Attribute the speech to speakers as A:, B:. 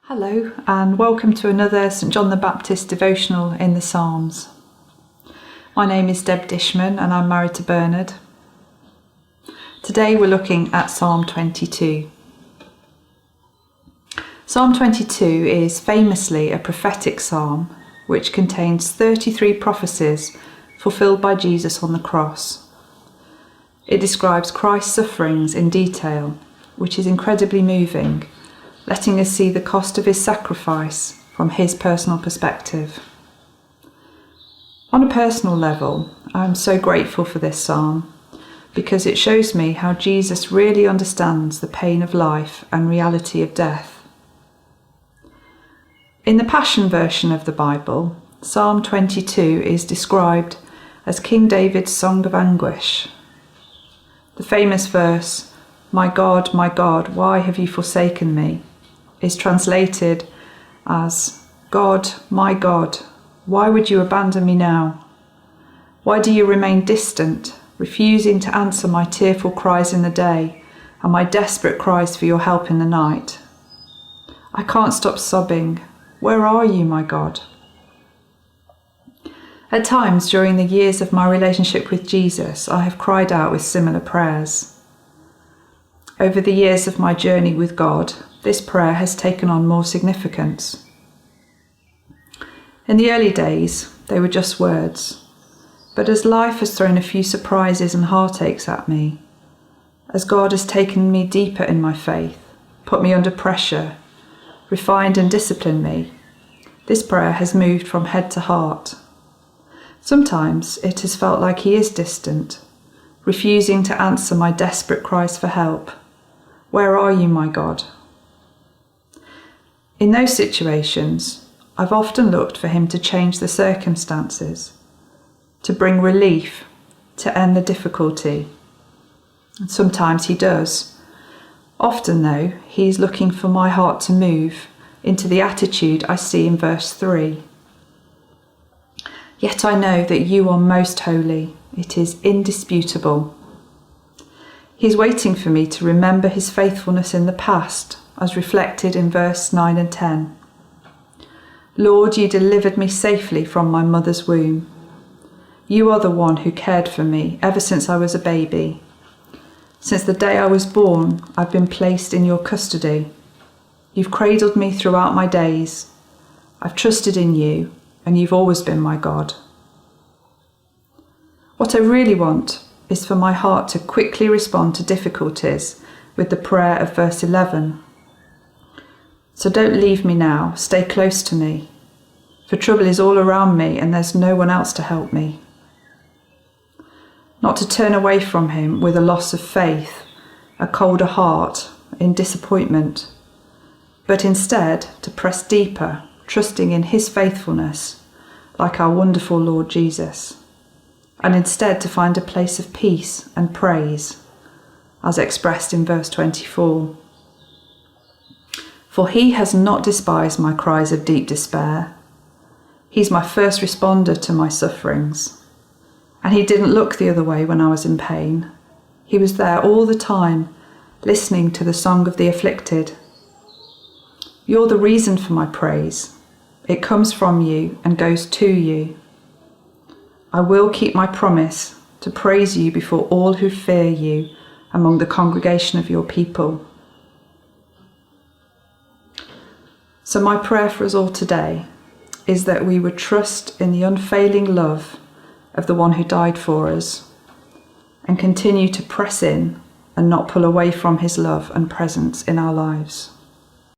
A: Hello and welcome to another St John the Baptist devotional in the Psalms. My name is Deb Dishman and I'm married to Bernard. Today we're looking at Psalm 22. Psalm 22 is famously a prophetic psalm which contains 33 prophecies fulfilled by Jesus on the cross. It describes Christ's sufferings in detail, which is incredibly moving, letting us see the cost of his sacrifice from his personal perspective. On a personal level, I'm so grateful for this psalm because it shows me how Jesus really understands the pain of life and reality of death. In the Passion version of the Bible, Psalm 22 is described as King David's song of anguish. The famous verse, my God, why have you forsaken me?" is translated as, God, my God, why would you abandon me now? Why do you remain distant, refusing to answer my tearful cries in the day and my desperate cries for your help in the night? I can't stop sobbing. Where are you, my God? At times during the years of my relationship with Jesus, I have cried out with similar prayers. Over the years of my journey with God, this prayer has taken on more significance. In the early days, they were just words, but as life has thrown a few surprises and heartaches at me, as God has taken me deeper in my faith, put me under pressure, refined and disciplined me, this prayer has moved from head to heart. Sometimes it has felt like he is distant, refusing to answer my desperate cries for help. Where are you, my God? In those situations, I've often looked for him to change the circumstances, to bring relief, to end the difficulty. And sometimes he does. Often, though, he's looking for my heart to move into the attitude I see in verse 3. Yet I know that you are most holy. It is indisputable. He's waiting for me to remember his faithfulness in the past, as reflected in verse 9 and 10. Lord, you delivered me safely from my mother's womb. You are the one who cared for me ever since I was a baby. Since the day I was born, I've been placed in your custody. You've cradled me throughout my days. I've trusted in you, and you've always been my God. What I really want is for my heart to quickly respond to difficulties with the prayer of verse 11. So don't leave me now, stay close to me, for trouble is all around me and there's no one else to help me. Not to turn away from him with a loss of faith, a colder heart, in disappointment, but instead to press deeper, trusting in his faithfulness, like our wonderful Lord Jesus, and instead to find a place of peace and praise, as expressed in verse 24. For he has not despised my cries of deep despair. He's my first responder to my sufferings. And he didn't look the other way when I was in pain. He was there all the time, listening to the song of the afflicted. You're the reason for my praise. It comes from you and goes to you. I will keep my promise to praise you before all who fear you among the congregation of your people. So my prayer for us all today is that we would trust in the unfailing love of the one who died for us and continue to press in and not pull away from his love and presence in our lives.